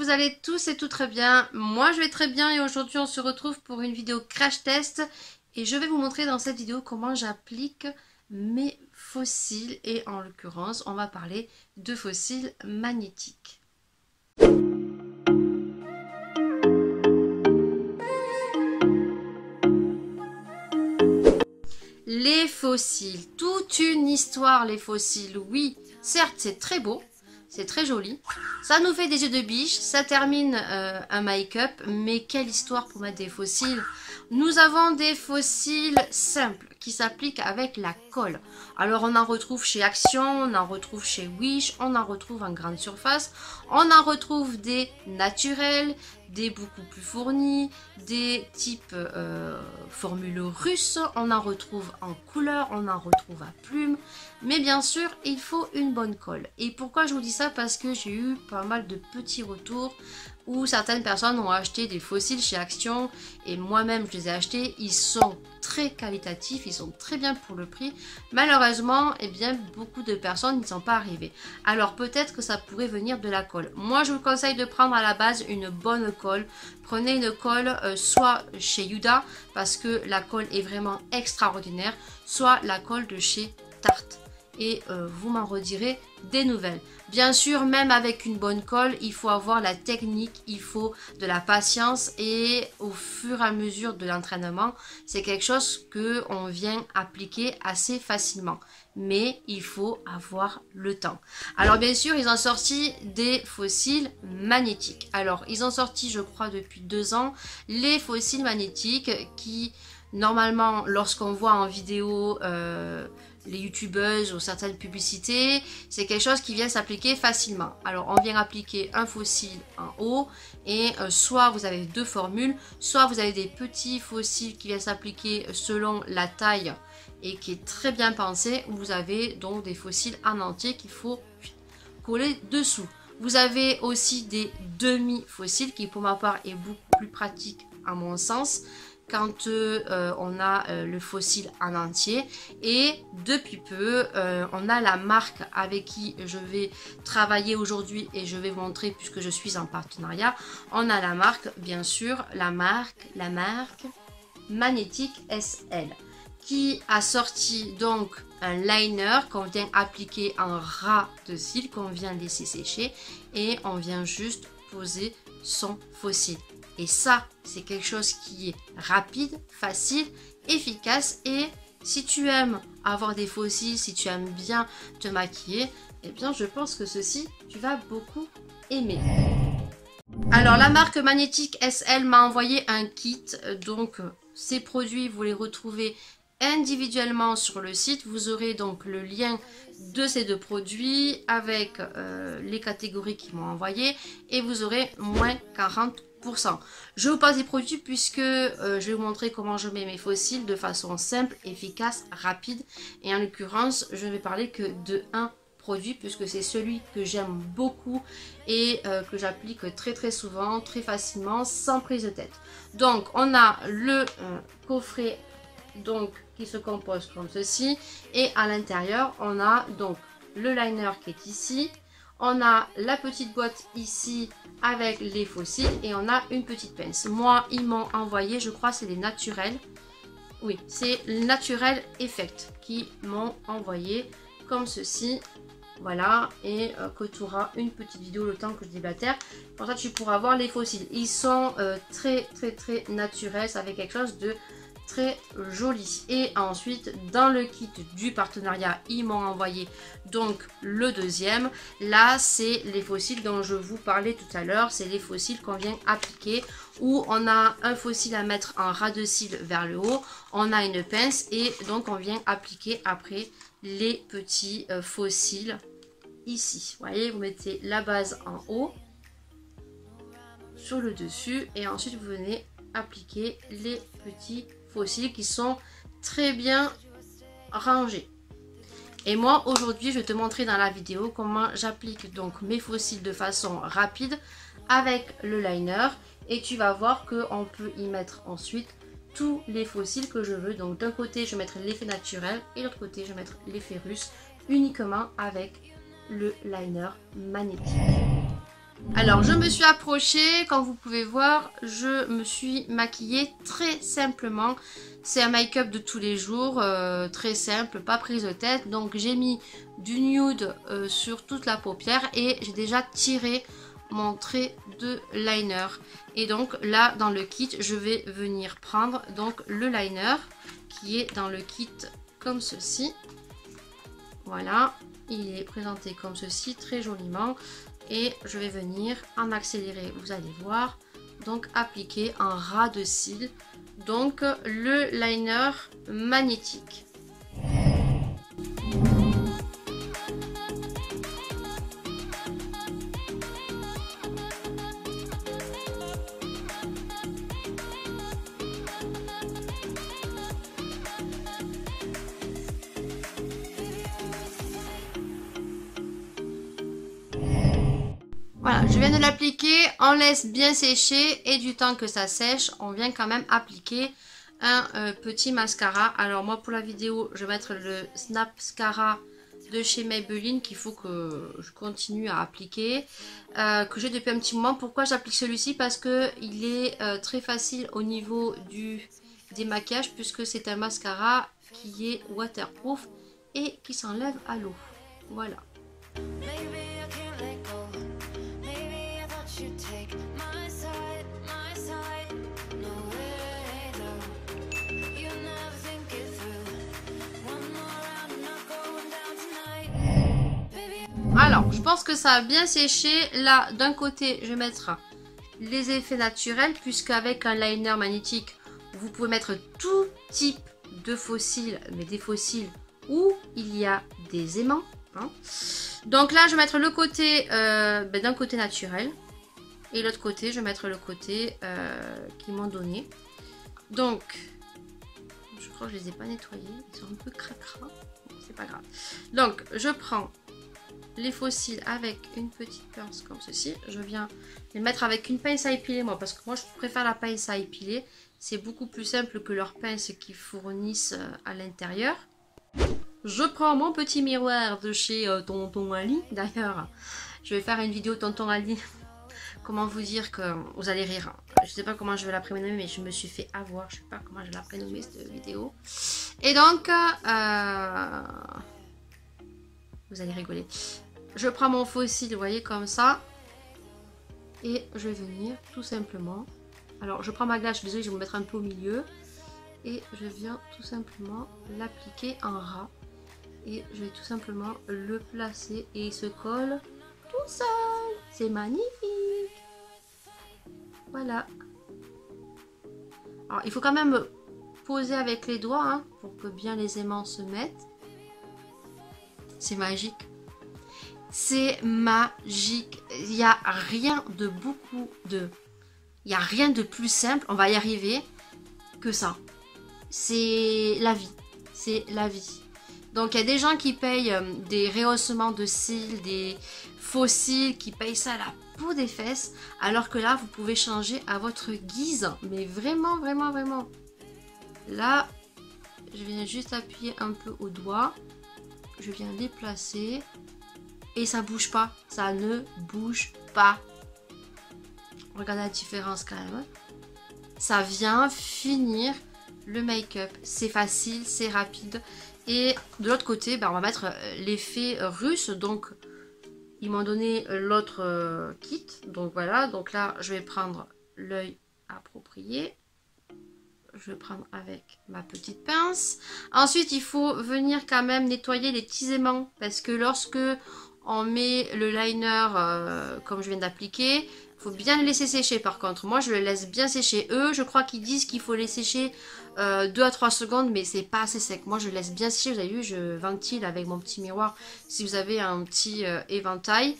que vous allez tous et toutes très bien. Moi je vais très bien et aujourd'hui on se retrouve pour une vidéo crash test. Et je vais vous montrer dans cette vidéo comment j'applique mes fossiles. Et en l'occurrence on va parler de fossiles magnétiques. Les fossiles, toute une histoire les fossiles, oui, certes c'est très beau, c'est très joli, ça nous fait des yeux de biche, ça termine un make-up, mais quelle histoire pour mettre des fossiles. Nous avons des fossiles simples qui s'appliquent avec la colle. Alors on en retrouve chez Action, on en retrouve chez Wish, on en retrouve en grande surface, on en retrouve des naturels, des beaucoup plus fournis, des types formules russes, on en retrouve en couleur, on en retrouve à plumes, mais bien sûr il faut une bonne colle. Et pourquoi je vous dis ça? Parce que j'ai eu pas mal de petits retours où certaines personnes ont acheté des fossiles chez Action et moi-même je les ai achetés, ils sont très qualitatifs, ils sont très bien pour le prix. Malheureusement, eh bien, beaucoup de personnes n'y sont pas arrivées. Alors peut-être que ça pourrait venir de la colle. Moi je vous conseille de prendre à la base une bonne colle. Prenez une colle soit chez Yuda parce que la colle est vraiment extraordinaire, soit la colle de chez Tarte. Et vous m'en redirez des nouvelles. Bien sûr, même avec une bonne colle, il faut avoir la technique, il faut de la patience et au fur et à mesure de l'entraînement, c'est quelque chose que on vient appliquer assez facilement. Mais il faut avoir le temps. Alors bien sûr, ils ont sorti des fossiles magnétiques. Alors, ils ont sorti, je crois, depuis 2 ans, les fossiles magnétiques qui, normalement, lorsqu'on voit en vidéo les youtubeuses ou certaines publicités, c'est quelque chose qui vient s'appliquer facilement. Alors on vient appliquer un fossile en haut et soit vous avez 2 formules, soit vous avez des petits fossiles qui viennent s'appliquer selon la taille et qui est très bien pensé. Vous avez donc des fossiles en entier qu'il faut coller dessous. Vous avez aussi des demi-fossiles qui pour ma part est beaucoup plus pratique à mon sens quand on a le fossile en entier. Et depuis peu on a la marque avec qui je vais travailler aujourd'hui et je vais vous montrer puisque je suis en partenariat. On a la marque, bien sûr, la marque Magnétique SL qui a sorti donc un liner qu'on vient appliquer en ras de cils qu'on vient laisser sécher et on vient juste poser son fossile. Et ça, c'est quelque chose qui est rapide, facile, efficace. Et si tu aimes avoir des fossiles, si tu aimes bien te maquiller, eh bien, je pense que ceci, tu vas beaucoup aimer. Alors, la marque Magnétique SL m'a envoyé un kit. Donc, ces produits, vous les retrouvez individuellement sur le site. Vous aurez donc le lien de ces 2 produits avec les catégories qu'ils m'ont envoyé et vous aurez moins 40%. Je vous passe des produits puisque je vais vous montrer comment je mets mes fossiles de façon simple, efficace, rapide. Et en l'occurrence, je ne vais parler que de un produit puisque c'est celui que j'aime beaucoup et que j'applique très souvent, très facilement, sans prise de tête. Donc, on a le coffret donc qui se compose comme ceci et à l'intérieur, on a donc le liner qui est ici. On a la petite boîte ici avec les fossiles et on a une petite pince. Moi, ils m'ont envoyé, je crois, c'est les naturels. Oui, c'est le Naturel Effect qui m'ont envoyé comme ceci. Voilà, et que tu auras une petite vidéo le temps que je déblatère. Comme ça, tu pourras voir les fossiles. Ils sont très naturels. Ça fait quelque chose de très joli. Et ensuite dans le kit du partenariat ils m'ont envoyé donc le deuxième. Là c'est les fossiles dont je vous parlais tout à l'heure, c'est les fossiles qu'on vient appliquer où on a un fossile à mettre en ras de cils vers le haut, on a une pince et donc on vient appliquer après les petits fossiles ici. Vous voyez, vous mettez la base en haut sur le dessus et ensuite vous venez appliquer les petits fossiles qui sont très bien rangés. Et moi aujourd'hui je vais te montrer dans la vidéo comment j'applique donc mes fossiles de façon rapide avec le liner et tu vas voir que on peut y mettre ensuite tous les fossiles que je veux. Donc d'un côté je mettrai l'effet naturel et de l'autre côté je vais mettre l'effet russe uniquement avec le liner magnétique. Alors je me suis approchée, comme vous pouvez voir, je me suis maquillée très simplement. C'est un make-up de tous les jours, très simple, pas prise de tête. Donc j'ai mis du nude sur toute la paupière et j'ai déjà tiré mon trait de liner. Et donc là dans le kit, je vais venir prendre donc le liner qui est dans le kit comme ceci. Voilà, il est présenté comme ceci très joliment. Et je vais venir en accéléré, vous allez voir, donc appliquer un ras de cils, donc le liner magnétique. Voilà, je viens de l'appliquer, on laisse bien sécher et du temps que ça sèche, on vient quand même appliquer un petit mascara. Alors moi pour la vidéo, je vais mettre le Snapscara de chez Maybelline qu'il faut que je continue à appliquer, que j'ai depuis un petit moment. Pourquoi j'applique celui-ci? Parce que il est très facile au niveau du démaquillage puisque c'est un mascara qui est waterproof et qui s'enlève à l'eau. Voilà. Alors, je pense que ça a bien séché. Là, d'un côté, je vais mettre les effets naturels, puisqu'avec un liner magnétique, vous pouvez mettre tout type de faux cils, mais des faux cils où il y a des aimants. Hein. Donc là, je vais mettre le côté d'un côté naturel. Et l'autre côté, je vais mettre le côté qu'ils m'ont donné. Donc, je crois que je les ai pas nettoyés. Ils sont un peu cracra. Bon, c'est pas grave. Donc, je prends les faux cils avec une petite pince comme ceci. Je viens les mettre avec une pince à épiler, moi, parce que moi, je préfère la pince à épiler. C'est beaucoup plus simple que leurs pinces qui fournissent à l'intérieur. Je prends mon petit miroir de chez Tonton Ali. D'ailleurs, je vais faire une vidéo Tonton Ali. Comment vous dire que vous allez rire. Je sais pas comment je vais la prénommer, mais je me suis fait avoir. Je sais pas comment je vais la prénommer cette vidéo. Et donc, vous allez rigoler. Je prends mon faux cil, vous voyez, comme ça. Et je vais venir tout simplement. Alors, je prends ma glace, je suis désolée, je vais vous mettre un peu au milieu. Et je viens tout simplement l'appliquer en ras. Et je vais tout simplement le placer et il se colle tout seul. C'est magnifique. Voilà. Alors, il faut quand même poser avec les doigts hein, pour que bien les aimants se mettent. C'est magique. C'est magique. Il n'y a rien de il n'y a rien de plus simple, on va y arriver, que ça. C'est la vie. C'est la vie. Donc il y a des gens qui payent des rehaussements de cils, des faux cils, qui payent ça à la peau des fesses, alors que là vous pouvez changer à votre guise, mais vraiment, vraiment, vraiment. Là, je viens juste appuyer un peu au doigt, je viens déplacer et ça bouge pas, ça ne bouge pas. Regardez la différence quand même. Ça vient finir le make-up, c'est facile, c'est rapide. Et de l'autre côté, on va mettre l'effet russe. Donc, ils m'ont donné l'autre kit. Donc voilà, donc là, je vais prendre l'œil approprié. Je vais prendre avec ma petite pince. Ensuite, il faut venir quand même nettoyer les petits aimants. Parce que lorsque on met le liner comme je viens d'appliquer, il faut bien le laisser sécher par contre. Moi, je le laisse bien sécher. Eux, je crois qu'ils disent qu'il faut les sécher 2 à 3 secondes, mais c'est pas assez sec. Moi, je laisse bien sécher. Vous avez vu, je ventile avec mon petit miroir. Si vous avez un petit éventail,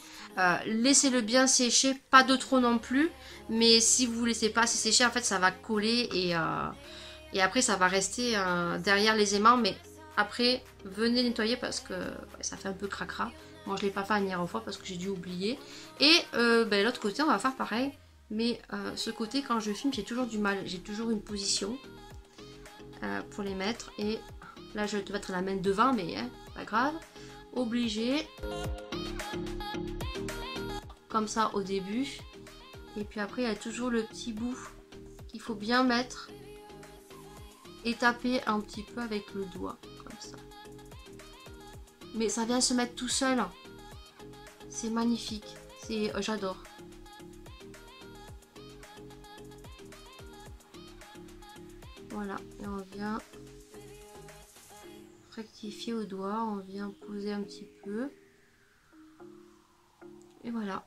laissez-le bien sécher. Pas de trop non plus. Mais si vous ne laissez pas assez sécher, en fait, ça va coller et après, ça va rester derrière les aimants. Mais après, venez nettoyer parce que ça fait un peu cracra. Moi, je ne l'ai pas fait la dernière fois parce que j'ai dû oublier. Et l'autre côté, on va faire pareil. Mais ce côté, quand je filme, j'ai toujours du mal. J'ai toujours une position pour les mettre. Et là, je vais te mettre la main devant, mais pas grave. Obligé. comme ça au début. Et puis après, il y a toujours le petit bout qu'il faut bien mettre et taper un petit peu avec le doigt, comme ça. Mais ça vient se mettre tout seul. C'est magnifique. J'adore. Voilà, et on vient rectifier au doigt, on vient poser un petit peu. Et voilà.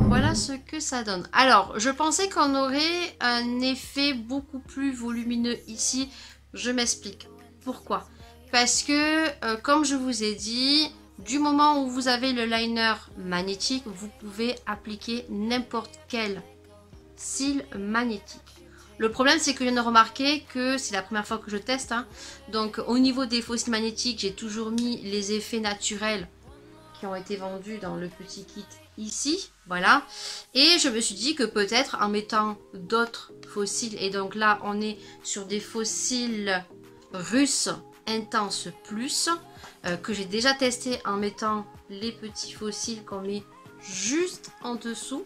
Voilà ce que ça donne. Alors, je pensais qu'on aurait un effet beaucoup plus volumineux ici. Je m'explique. Pourquoi? Parce que, comme je vous ai dit, du moment où vous avez le liner magnétique, vous pouvez appliquer n'importe quel cils magnétique. Le problème, c'est que je viens de remarquer que c'est la première fois que je teste. Hein. Donc, au niveau des faux cils magnétiques, j'ai toujours mis les effets naturels qui ont été vendus dans le petit kit ici. Voilà. Et je me suis dit que peut-être en mettant d'autres faux cils, et donc là, on est sur des faux cils russes intense plus, que j'ai déjà testé en mettant les petits faux cils qu'on met juste en dessous,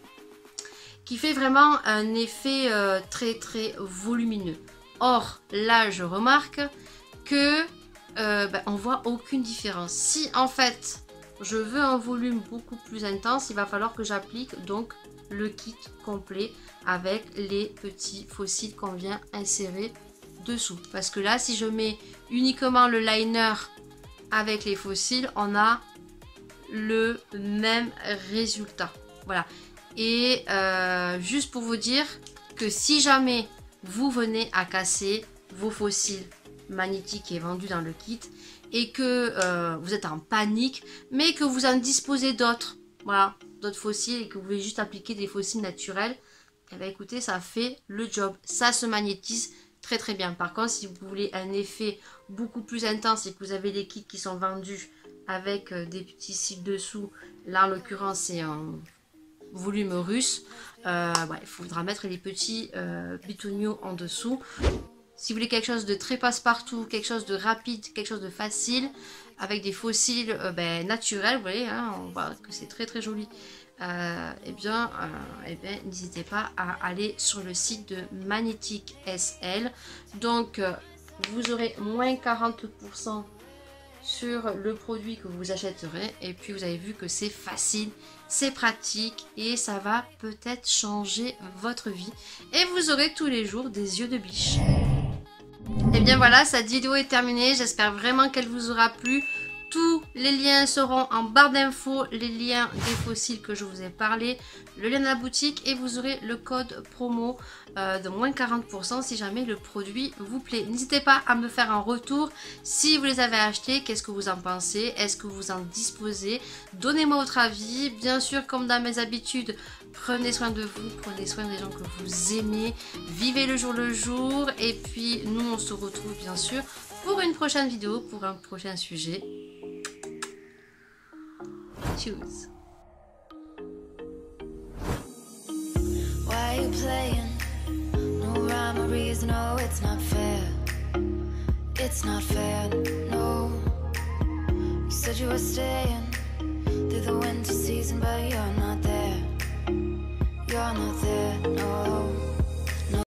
qui fait vraiment un effet très très volumineux. Or là je remarque que on voit aucune différence. Si en fait je veux un volume beaucoup plus intense, il va falloir que j'applique donc le kit complet avec les petits faux cils qu'on vient insérer dessous. Parce que là, si je mets uniquement le liner avec les faux cils, on a le même résultat. Voilà. Et juste pour vous dire que si jamais vous venez à casser vos faux cils magnétiques qui est vendu dans le kit et que vous êtes en panique, mais que vous en disposez d'autres, voilà, d'autres faux cils et que vous voulez juste appliquer des faux cils naturels, et bien écoutez, ça fait le job. Ça se magnétise très très bien. Par contre, si vous voulez un effet beaucoup plus intense et que vous avez les kits qui sont vendus avec des petits cils dessous, là en l'occurrence c'est un volume russe, il faudra mettre les petits bitoniaux en dessous. Si vous voulez quelque chose de très passe-partout, quelque chose de rapide, quelque chose de facile, avec des faux cils naturels, vous voyez, hein, on voit que c'est très très joli. N'hésitez pas à aller sur le site de Magnétique SL. Donc vous aurez moins 40% sur le produit que vous achèterez. Et puis vous avez vu que c'est facile, c'est pratique et ça va peut-être changer votre vie. Et vous aurez tous les jours des yeux de biche. Et bien voilà, cette vidéo est terminée. J'espère vraiment qu'elle vous aura plu. Tous les liens seront en barre d'infos, les liens des faux cils que je vous ai parlé, le lien de la boutique et vous aurez le code promo de moins 40% si jamais le produit vous plaît. N'hésitez pas à me faire un retour si vous les avez achetés, qu'est-ce que vous en pensez, est-ce que vous en disposez, donnez-moi votre avis. Bien sûr, comme dans mes habitudes, prenez soin de vous, prenez soin des gens que vous aimez, vivez le jour et puis nous on se retrouve bien sûr pour une prochaine vidéo, pour un prochain sujet. Choose. Why are you playing? No rhyme or reason, no, it's not fair. It's not fair, no. You said you were staying through the winter season, but you're not there. You're not there.